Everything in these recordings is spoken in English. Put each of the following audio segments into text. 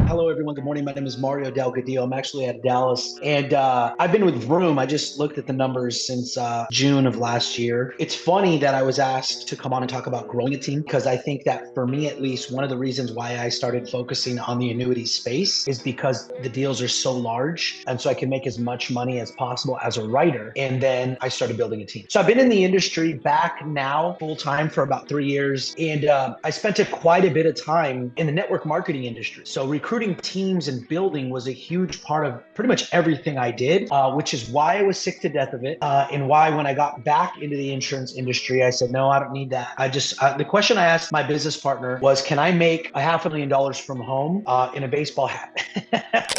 Hello, everyone. Good morning. My name is Mario Delgadillo. I'm actually at Dallas, and I've been with Vroom. I just looked at the numbers since June of last year. It's funny that I was asked to come on and talk about growing a team because I think that for me, at least, one of the reasons why I started focusing on the annuity space is because the deals are so large, and so I can make as much money as possible as a writer. And then I started building a team. So I've been in the industry back now full time for about 3 years, and I spent quite a bit of time in the network marketing industry. So recruiting teams and building was a huge part of pretty much everything I did, which is why I was sick to death of it, and why when I got back into the insurance industry, I said, no, I don't need that. The question I asked my business partner was, can I make $500,000 from home in a baseball hat?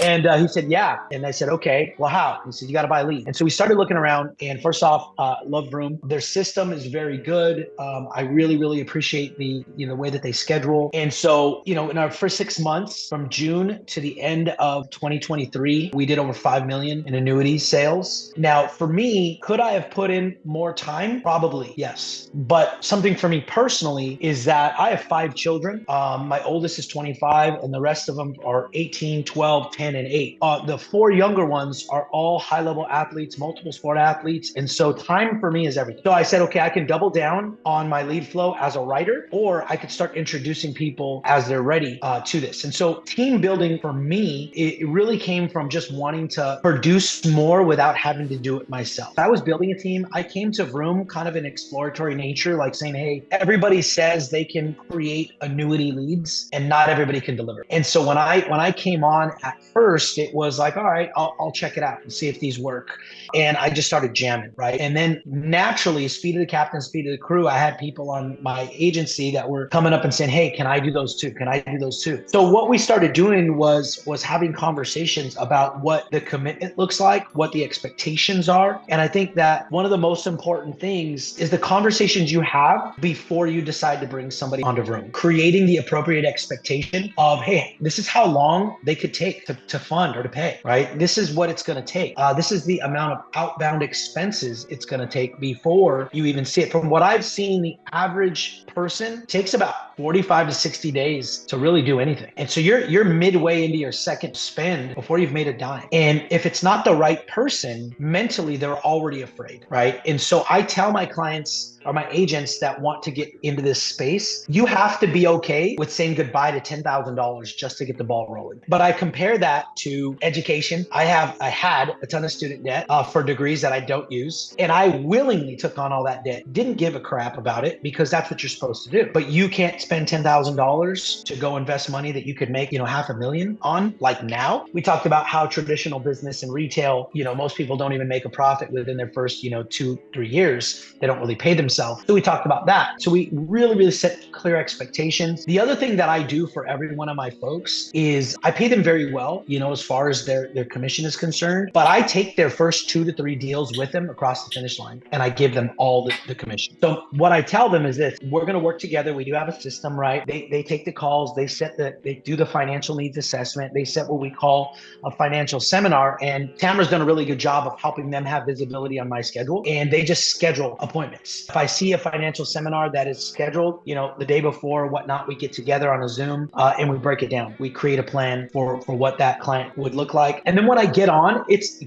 And he said, yeah. And I said, okay, well, how? He said, you got to buy leads. And so we started looking around, and first off, love Vroom. Their system is very good. I really, really appreciate the way that they schedule. And so, in our first 6 months from June to the end of 2023, we did over 5 million in annuity sales. Now, for me, could I have put in more time? Probably, yes. But something for me personally is that I have 5 children. My oldest is 25, and the rest of them are 18, 12, 10, and 8. The 4 younger ones are all high-level athletes, multiple sport athletes. And so time for me is everything. So I said, okay, I can double down on my lead flow as a writer, or I could start introducing people as they're ready to this. And so team building for me, it really came from just wanting to produce more without having to do it myself. I was building a team. I came to Vroom kind of an exploratory nature, like saying, hey, everybody says they can create annuity leads and not everybody can deliver. And so when I came on at first, it was like, all right, I'll check it out and see if these work. And I just started jamming, right? And then naturally, speed of the captain, speed of the crew, I had people on my agency that were coming up and saying, hey, can I do those too? Can I do those too? So what we started doing was having conversations about what the commitment looks like, what the expectations are. And I think that one of the most important things is the conversations you have before you decide to bring somebody onto Vroom. Creating the appropriate expectation of, hey, this is how long they could take to fund or to pay, right? This is what it's going to take. This is the amount of outbound expenses it's going to take before you even see it. From what I've seen, the average person takes about 45 to 60 days to really do anything. And so you're midway into your second spend before you've made a dime. And if it's not the right person, mentally, they're already afraid, right? And so I tell my clients or my agents that want to get into this space, you have to be okay with saying goodbye to $10,000 just to get the ball rolling. But I compare that to education. I had a ton of student debt for degrees that I don't use. And I willingly took on all that debt, didn't give a crap about it because that's what you're supposed to do. But you can't spend $10,000 to go invest money that you could make, $500,000 on, like now. We talked about how traditional business and retail, most people don't even make a profit within their first, 2-3 years. They don't really pay themselves. So we talked about that. So we really, really set clear expectations. The other thing that I do for every one of my folks is I pay them very well, as far as their commission is concerned, but I take their first 2 to 3 deals with them across the finish line and I give them all the commission. So what I tell them is this: we're going to work together. We do have a system, right? They take the calls, they do the financial needs assessment. They set what we call a financial seminar. And Tamara's done a really good job of helping them have visibility on my schedule. And they just schedule appointments. If I see a financial seminar that is scheduled, the day before or whatnot, we get together on a Zoom and we break it down. We create a plan for what that client would look like. And then when I get on, it's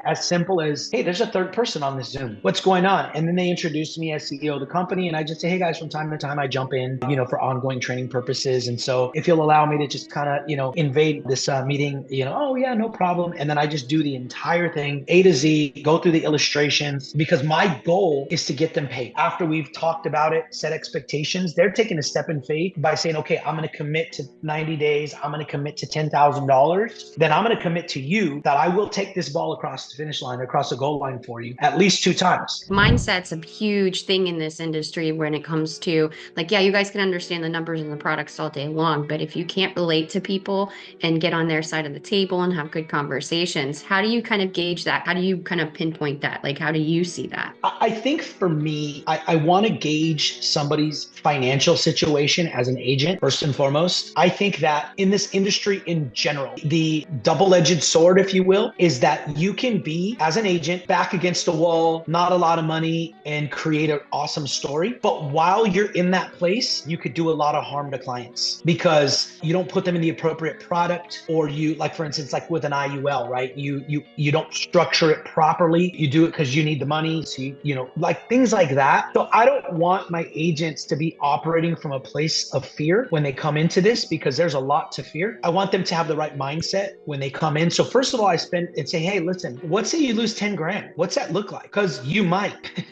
as simple as, hey, there's a third person on this Zoom. What's going on? And then they introduce me as CEO of the company. And I just say, hey guys, from time to time, I jump in, for ongoing training purposes. And so if you'll allow me to just kind of, invade this meeting, oh yeah, no problem. And then I just do the entire thing, A to Z, go through the illustrations, because my goal is to get them paid. After we've talked about it, set expectations, they're taking a step in faith by saying, okay, I'm going to commit to 90 days. I'm going to commit to $10,000. Then I'm going to commit to you that I will take this ball across the finish line, across the goal line for you at least 2 times. Mindset's a huge thing in this industry when it comes to, like, yeah, you guys can understand the numbers and the products all day long, but if you can't relate to people and get on their side of the table and have good conversations, how do you kind of gauge that? How do you kind of pinpoint that? Like, how do you see that? I think for me, I want to gauge somebody's financial situation as an agent, first and foremost. I think that in this industry in general, the double-edged sword, if you will, is that you can be, as an agent, back against the wall, not a lot of money, and create an awesome story. But while you're in that place, you could do a lot of harm to clients because you don't put them in the appropriate product, or you, like for instance, like with an IUL, right? You don't structure it properly. You do it because you need the money. So you know, like things like that. So I don't want my agents to be operating from a place of fear when they come into this, because there's a lot to fear. I want them to have the right mindset when they come in. So first of all, I spend and say, hey, listen, let's say you lose 10 grand. What's that look like? Because you might.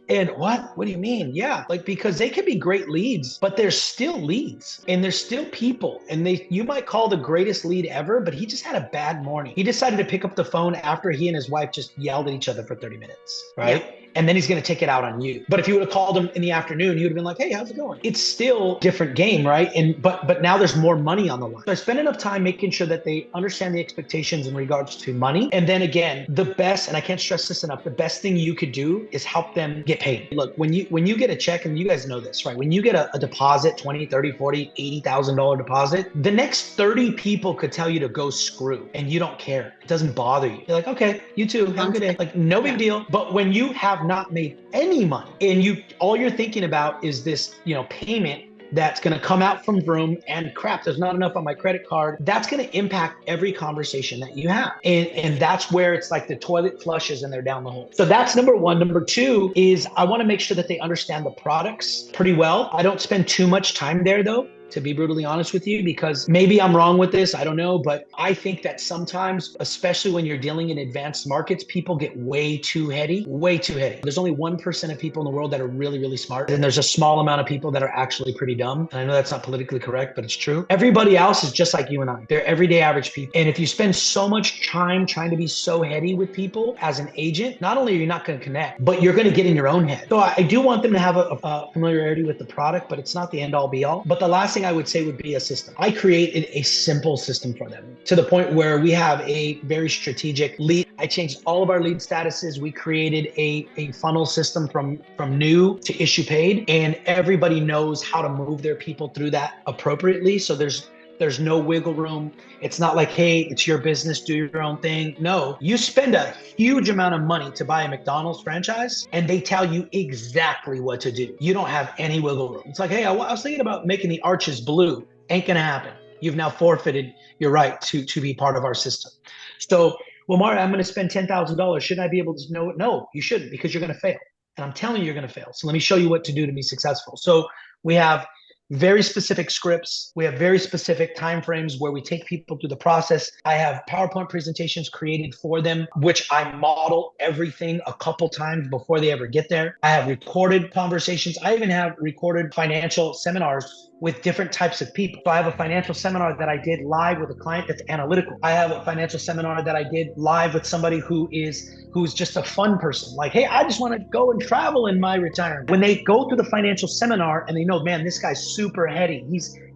And what do you mean? Yeah, like, because they could be great leads, but they're still leads and they're still people. And you might call the greatest lead ever, but he just had a bad morning. He decided to pick up the phone after he and his wife just yelled at each other for 30 minutes, right? Yeah. And then he's going to take it out on you. But if you would have called him in the afternoon, you would have been like, hey, how's it going? It's still a different game, right? And but now there's more money on the line. So I spend enough time making sure that they understand the expectations in regards to money. And then again, the best, and I can't stress this enough, the best thing you could do is help them get paid. Look, when you get a check, and you guys know this, right? When you get a deposit, 20, 30, 40, $80,000 deposit, the next 30 people could tell you to go screw, and you don't care. It doesn't bother you. You're like, okay, you too, have a good day. Like, no big deal. But when you have not made any money and all you're thinking about is this, payment that's going to come out from Vroom, and crap, there's not enough on my credit card, that's going to impact every conversation that you have. And that's where it's like the toilet flushes and they're down the hole. So that's number one. Number two is I want to make sure that they understand the products pretty well. I don't spend too much time there though, to be brutally honest with you, because maybe I'm wrong with this, I don't know, but I think that sometimes, especially when you're dealing in advanced markets, people get way too heady. There's only 1% of people in the world that are really, really smart. And there's a small amount of people that are actually pretty dumb. And I know that's not politically correct, but it's true. Everybody else is just like you and I. They're everyday average people. And if you spend so much time trying to be so heady with people as an agent, not only are you not going to connect, but you're going to get in your own head. So I do want them to have a familiarity with the product, but it's not the end all be all. But the last thing I would say would be a system. I created a simple system for them to the point where we have a very strategic lead. I changed all of our lead statuses. We created a funnel system from new to issue paid, and everybody knows how to move their people through that appropriately. So there's no wiggle room. It's not like, hey, it's your business, do your own thing. No, you spend a huge amount of money to buy a McDonald's franchise and they tell you exactly what to do. You don't have any wiggle room. It's like, hey, I was thinking about making the arches blue. Ain't gonna happen. You've now forfeited your right to be part of our system. So, well, Mario, I'm gonna spend $10,000. Shouldn't I be able to know it? No, you shouldn't, because you're gonna fail. And I'm telling you, you're gonna fail. So let me show you what to do to be successful. So we have very specific scripts. We have very specific timeframes where we take people through the process. I have PowerPoint presentations created for them, which I model everything a couple times before they ever get there. I have recorded conversations. I even have recorded financial seminars with different types of people. So I have a financial seminar that I did live with a client that's analytical. I have a financial seminar that I did live with somebody who's just a fun person. Like, hey, I just want to go and travel in my retirement. When they go through the financial seminar and they know, man, this guy's super heady.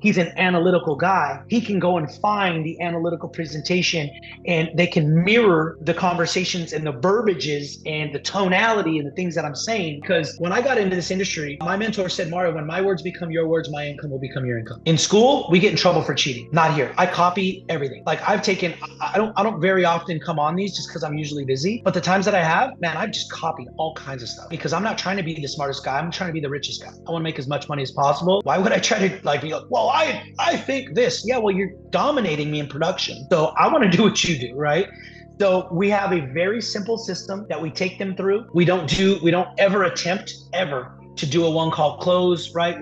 He's an analytical guy. He can go and find the analytical presentation, and they can mirror the conversations and the verbiages and the tonality and the things that I'm saying. Because when I got into this industry, my mentor said, Mario, when my words become your words, my income will become your income. In school, we get in trouble for cheating. Not here. I copy everything. Like I don't very often come on these just because I'm usually busy. But the times that I have, man, I've just copied all kinds of stuff because I'm not trying to be the smartest guy. I'm trying to be the richest guy. I want to make as much money as possible. Why would I try to be like, well, I think this. Yeah, well, you're dominating me in production. So I want to do what you do, right? So we have a very simple system that we take them through. We don't ever attempt to do a one call close, right?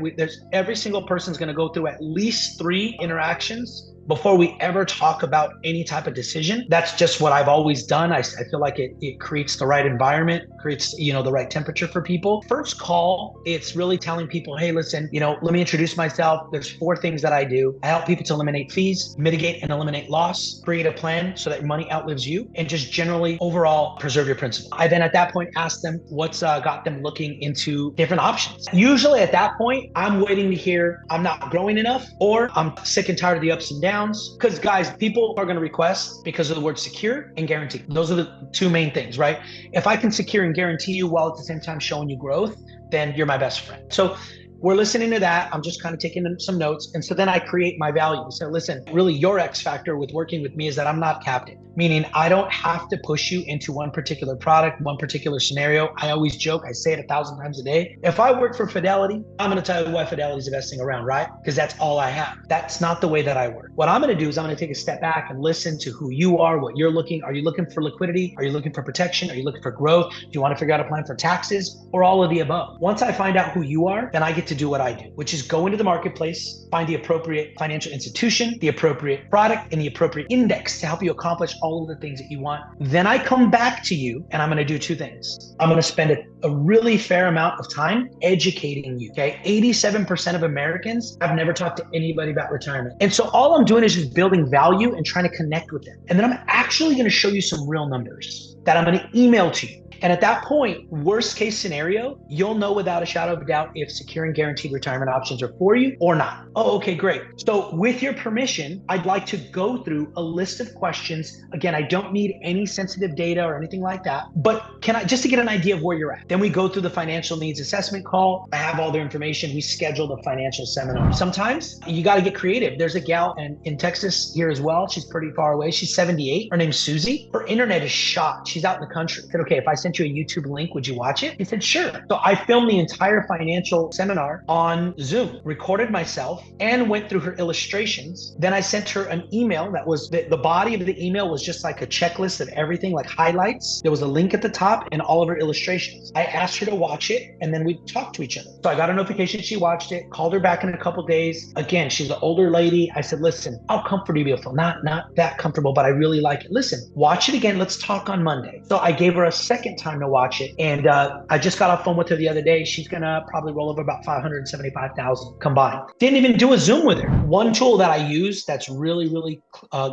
Every single person's going to go through at least 3 interactions before we ever talk about any type of decision. That's just what I've always done. I feel like it creates the right environment, creates, the right temperature for people. First call, it's really telling people, hey, listen, let me introduce myself. There's 4 things that I do. I help people to eliminate fees, mitigate and eliminate loss, create a plan so that money outlives you, and just generally overall preserve your principal. I then at that point ask them what's got them looking into different options. Usually at that point, I'm waiting to hear I'm not growing enough, or I'm sick and tired of the ups and downs. Because guys, people are going to request because of the word secure and guarantee. Those are the 2 main things, right? If I can secure and and guarantee you while at the same time showing you growth, then you're my best friend. So we're listening to that. I'm just kind of taking some notes. And so then I create my value. So listen, really your X factor with working with me is that I'm not captive, meaning I don't have to push you into one particular product, one particular scenario. I always joke, I say it 1,000 times a day. If I work for Fidelity, I'm going to tell you why Fidelity is the best thing around, right? Because that's all I have. That's not the way that I work. What I'm going to do is I'm going to take a step back and listen to who you are, what you're looking. Are you looking for liquidity? Are you looking for protection? Are you looking for growth? Do you want to figure out a plan for taxes or all of the above? Once I find out who you are, then I get to do what I do, which is go into the marketplace, find the appropriate financial institution, the appropriate product, and the appropriate index to help you accomplish all of the things that you want. Then I come back to you and I'm going to do two things. I'm going to spend a really fair amount of time educating you. Okay. 87% of Americans have never talked to anybody about retirement. And so all I'm doing is just building value and trying to connect with them. And then I'm actually going to show you some real numbers that I'm going to email to you. And at that point, worst case scenario, you'll know without a shadow of a doubt if secure and guaranteed retirement options are for you or not. Oh, okay, great. So with your permission, I'd like to go through a list of questions. Again, I don't need any sensitive data or anything like that, but can I, just to get an idea of where you're at. Then we go through the financial needs assessment call. I have all their information. We schedule the financial seminar. Sometimes you got to get creative. There's a gal in Texas here as well. She's pretty far away. She's 78. Her name's Susie. Her internet is shot. She's out in the country. I said, okay, if I sent you a YouTube link, would you watch it? He said, sure. So I filmed the entire financial seminar on Zoom, recorded myself, and went through her illustrations. Then I sent her an email that was, the body of the email was just like a checklist of everything, like highlights. There was a link at the top and all of her illustrations. I asked her to watch it, and then we talked to each other. So I got a notification she watched it, called her back in a couple days. Again, she's an older lady. I said, listen, how comfortable do you feel? Not that comfortable, but I really like it. Listen, watch it again. Let's talk on Monday. So I gave her a second time to watch it. And I just got off phone with her the other day. She's going to probably roll over about 575,000 combined. Didn't even do a Zoom with her. One tool that I use that's really, really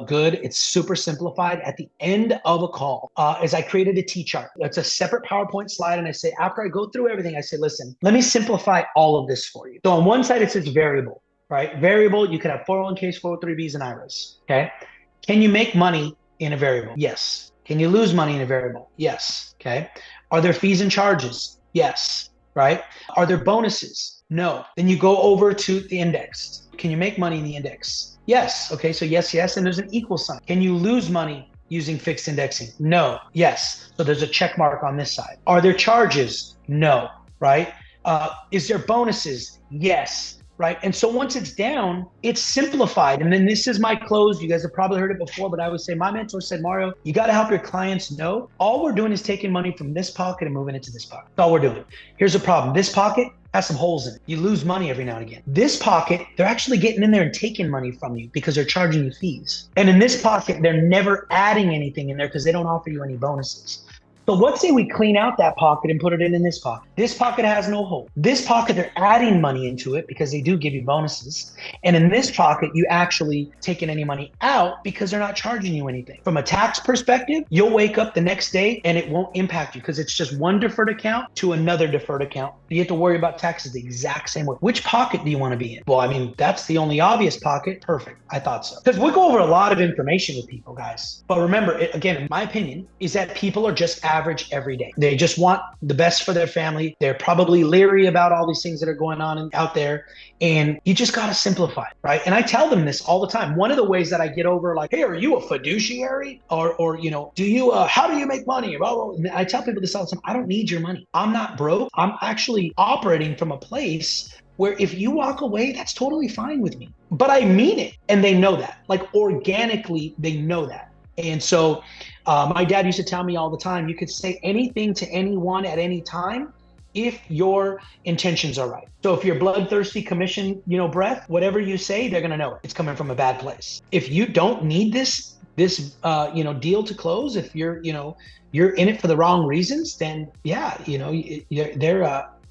good, it's super simplified. At the end of a call, is I created a T-chart. That's a separate PowerPoint slide. And I say, after I go through everything, I say, listen, let me simplify all of this for you. So on one side, it says variable, right? Variable, you could have 401ks, 403bs, and IRAs, okay? Can you make money in a variable? Yes. Can you lose money in a variable? Yes, okay? Are there fees and charges? Yes, right? Are there bonuses? No. Then you go over to the index. Can you make money in the index? Yes. Okay, so yes, yes, and there's an equal sign. Can you lose money using fixed indexing? No. Yes. So there's a check mark on this side. Are there charges? No, right? Is there bonuses? Yes. Right. And so once it's down, it's simplified. And then this is my close. You guys have probably heard it before, but I would say my mentor said, Mario, you got to help your clients know all we're doing is taking money from this pocket and moving it to this pocket. That's all we're doing. Here's the problem. This pocket has some holes in it. You lose money every now and again. This pocket, they're actually getting in there and taking money from you because they're charging you fees. And in this pocket, they're never adding anything in there because they don't offer you any bonuses. So let's say we clean out that pocket and put it in this pocket. This pocket has no hole. This pocket, they're adding money into it because they do give you bonuses. And in this pocket, you actually taking any money out because they're not charging you anything. From a tax perspective, you'll wake up the next day and it won't impact you because it's just one deferred account to another deferred account. You have to worry about taxes the exact same way. Which pocket do you want to be in? Well, I mean, that's the only obvious pocket. Perfect. I thought so. Because we go over a lot of information with people, guys. But remember, again, in my opinion, is that people are just average every day. They just want the best for their family. They're probably leery about all these things that are going on out there. And you just got to simplify, right? And I tell them this all the time. One of the ways that I get over like, hey, are you a fiduciary? Or you know, do you, how do you make money? I tell people this all the time. I don't need your money. I'm not broke. I'm actually operating from a place where if you walk away, that's totally fine with me. But I mean it. And they know that. Like organically, they know that. And so my dad used to tell me all the time, you could say anything to anyone at any time if your intentions are right. So if you're bloodthirsty commission, breath, whatever you say, they're going to know it. It's coming from a bad place. If you don't need this deal to close, if you're in it for the wrong reasons, then yeah,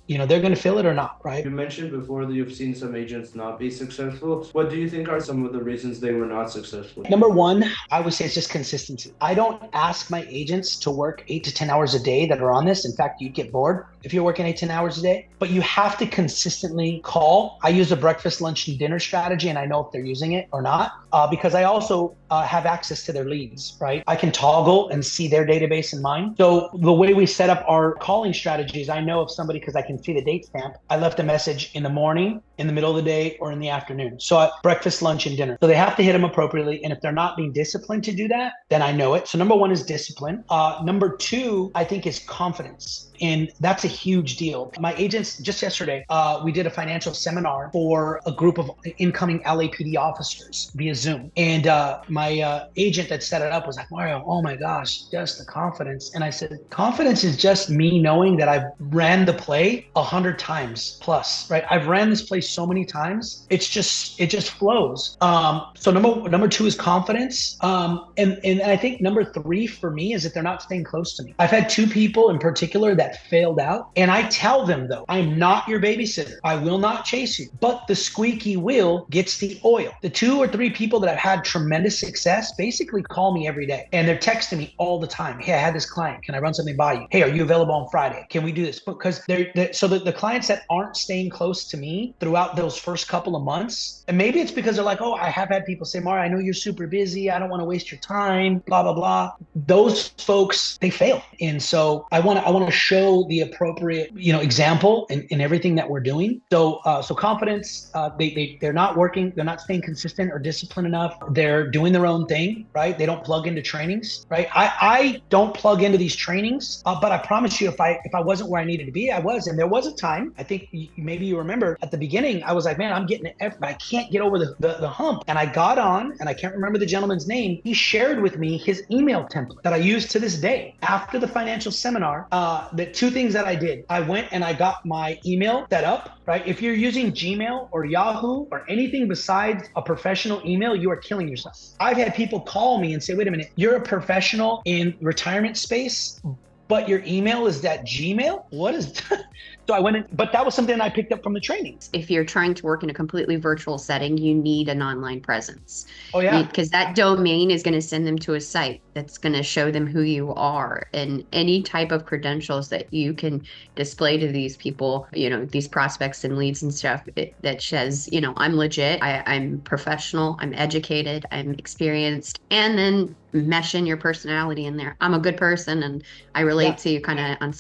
they're going to feel it or not, right? You mentioned before that you've seen some agents not be successful. What do you think are some of the reasons they were not successful? Number one, I would say it's just consistency. I don't ask my agents to work 8 to 10 hours a day that are on this. In fact, you'd get bored if you're working 8 to 10 hours a day, but you have to consistently call. I use a breakfast, lunch, and dinner strategy, and I know if they're using it or not, because I also have access to their leads, right? I can toggle and see their database and mine. So the way we set up our calling strategies, I know if somebody, because I can see the date stamp, I left a message in the morning, in the middle of the day, or in the afternoon. So breakfast, lunch, and dinner. So they have to hit them appropriately. And if they're not being disciplined to do that, then I know it. So number one is discipline. Number two, I think, is confidence. And that's a huge deal. My agents, just yesterday, we did a financial seminar for a group of incoming LAPD officers via Zoom. And my agent that set it up was like, Mario, oh my gosh, just the confidence. And I said, confidence is just me knowing that I've ran the play 100 times plus, right? I've ran this play so many times. It just flows. So number two is confidence. And I think number three for me is that they're not staying close to me. I've had two people in particular that failed out. And I tell them, though, I'm not your babysitter. I will not chase you, but the squeaky wheel gets the oil. The 2 or 3 people that I've had tremendous success basically call me every day, and they're texting me all the time. Hey, I had this client. Can I run something by you? Hey, are you available on Friday? Can we do this? Because so the clients that aren't staying close to me throughout those first couple of months, and maybe it's because they're like, oh, I have had people say, Mario, I know you're super busy. I don't want to waste your time, blah, blah, blah. Those folks, they fail. And so I want to show the appropriate, example in everything that we're doing. So confidence, they're not working, they're not staying consistent or disciplined enough. They're doing their own thing, right? They don't plug into trainings, right? I don't plug into these trainings, but I promise you, if I wasn't where I needed to be, I was. And there was a time, I think maybe you remember at the beginning, I was like, man, I'm getting it, but I can't get over the hump. And I got on, and I can't remember the gentleman's name. He shared with me his email template that I use to this day. After the financial seminar, the 2 things that I did, I went and I got my email set up, right? If you're using Gmail or Yahoo or anything besides a professional email, you are killing yourself. I've had people call me and say, wait a minute, you're a professional in retirement space, but your email is that Gmail? What is that? So I went in, but that was something I picked up from the training. If you're trying to work in a completely virtual setting, you need an online presence. Oh yeah. Because that domain is going to send them to a site that's going to show them who you are, and any type of credentials that you can display to these people, these prospects and leads and stuff that says, I'm legit, I'm professional, I'm educated, I'm experienced, and then mesh in your personality in there. I'm a good person and I relate to you kind of on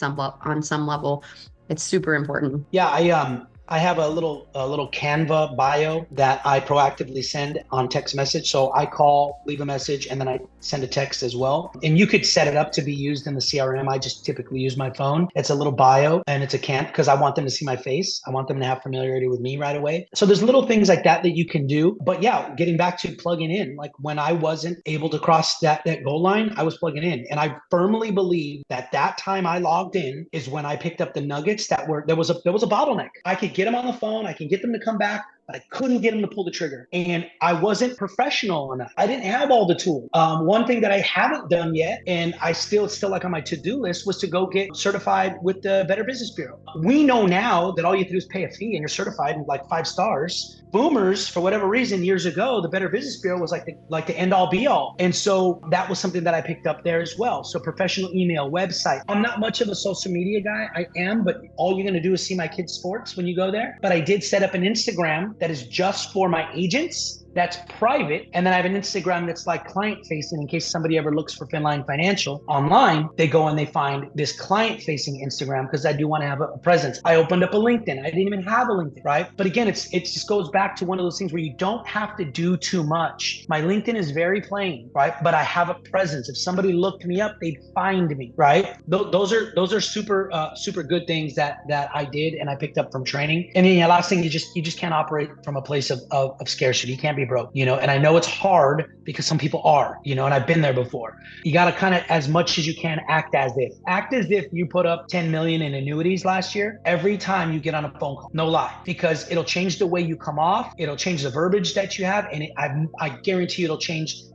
some level. It's super important. Yeah, I have a little Canva bio that I proactively send on text message. So I call, leave a message, and then I send a text as well. And you could set it up to be used in the CRM. I just typically use my phone. It's a little bio, and it's a can't, because I want them to see my face. I want them to have familiarity with me right away. So there's little things like that you can do. But yeah, getting back to plugging in, like when I wasn't able to cross that goal line, I was plugging in. And I firmly believe that time I logged in is when I picked up the nuggets there was a bottleneck. I could get them on the phone, I can get them to come back, but I couldn't get them to pull the trigger. And I wasn't professional enough. I didn't have all the tools. One thing that I haven't done yet, and I still like on my to-do list, was to go get certified with the Better Business Bureau. We know now that all you have to do is pay a fee and you're certified in like 5 stars. Boomers, for whatever reason, years ago, the Better Business Bureau was like the end all be all. And so that was something that I picked up there as well. So professional email, website. I'm not much of a social media guy. I am, but all you're going to do is see my kids' sports when you go there. But I did set up an Instagram that is just for my agents. That's private. And then I have an Instagram that's like client facing, in case somebody ever looks for Finline Financial online, they go and they find this client facing Instagram, because I do want to have a presence. I opened up a LinkedIn. I didn't even have a LinkedIn, right? But again, it just goes back to one of those things where you don't have to do too much. My LinkedIn is very plain, right? But I have a presence. If somebody looked me up, they'd find me, right? Those are super good things that I did and I picked up from training. And then the last thing, you just can't operate from a place of scarcity. You can't be be broke, you know, and I know it's hard because some people are, you know, and I've been there before. You got to kind of, as much as you can, act as if you put up 10 million in annuities last year, every time you get on a phone call, no lie, because it'll change the way you come off. It'll change the verbiage that you have. And I guarantee you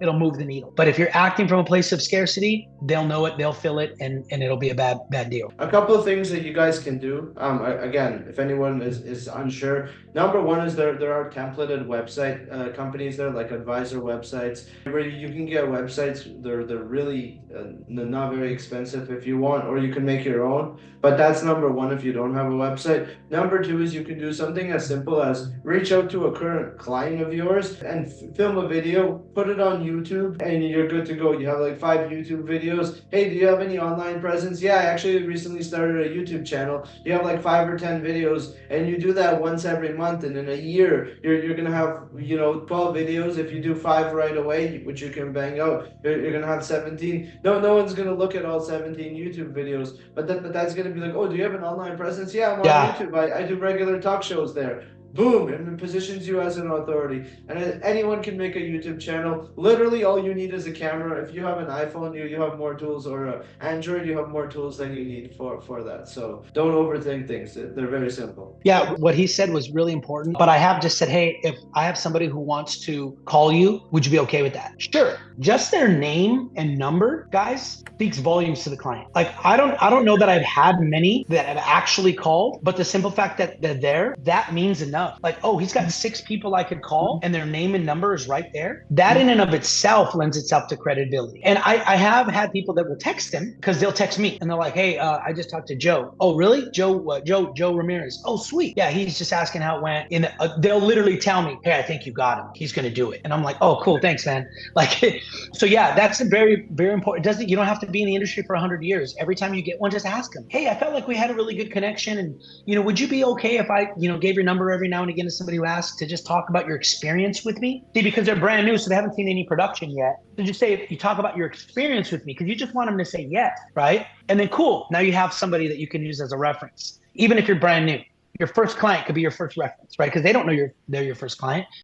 it'll move the needle. But if you're acting from a place of scarcity, they'll know it, they'll feel it, and it'll be a bad deal. A couple of things that you guys can do. Again, if anyone is unsure, number one is there are templated website companies there, like advisor websites, where you can get websites. They're really not very expensive if you want, or you can make your own. But that's number one if you don't have a website. Number two is you can do something as simple as reach out to a current client of yours and film a video, put it on YouTube, and you're good to go. You have like 5 YouTube videos. Hey, do you have any online presence? Yeah, I actually recently started a YouTube channel. You have like 5 or 10 videos, and you do that once every month, and in a year you're gonna have 12 videos. If you do 5 right away, which you can bang out, you're gonna have 17. No one's gonna look at all 17 YouTube videos, but that's gonna be like, oh, do you have an online presence? Yeah, I'm on YouTube. I do regular talk shows there. Boom, and it positions you as an authority. And anyone can make a YouTube channel. Literally all you need is a camera. If you have an iPhone, you have more tools, or Android, you have more tools than you need for that. So don't overthink things. They're very simple. Yeah, what he said was really important. But I have just said, hey, if I have somebody who wants to call you, would you be okay with that? Sure. Just their name and number, guys, speaks volumes to the client. Like I don't know that I've had many that have actually called, but the simple fact that they're there, that means enough. Like, oh, he's got 6 people I could call and their name and number is right there. That in and of itself lends itself to credibility. And I have had people that will text him, because they'll text me and they're like, hey, I just talked to Joe. Oh, really? Joe Ramirez. Oh, sweet. Yeah, he's just asking how it went. And they'll literally tell me, hey, I think you got him. He's going to do it. And I'm like, oh, cool. Thanks, man. Like, so yeah, that's a very, very important. You don't have to be in the industry for 100 years. Every time you get one, just ask him, hey, I felt like we had a really good connection. And, would you be okay if I, gave your number every now and again to somebody who asks to just talk about your experience with me? See, because they're brand new, so they haven't seen any production yet. So just say, if you talk about your experience with me, because you just want them to say yes, right? And then cool, now you have somebody that you can use as a reference. Even if you're brand new, your first client could be your first reference, right? Because they don't know they're your first client.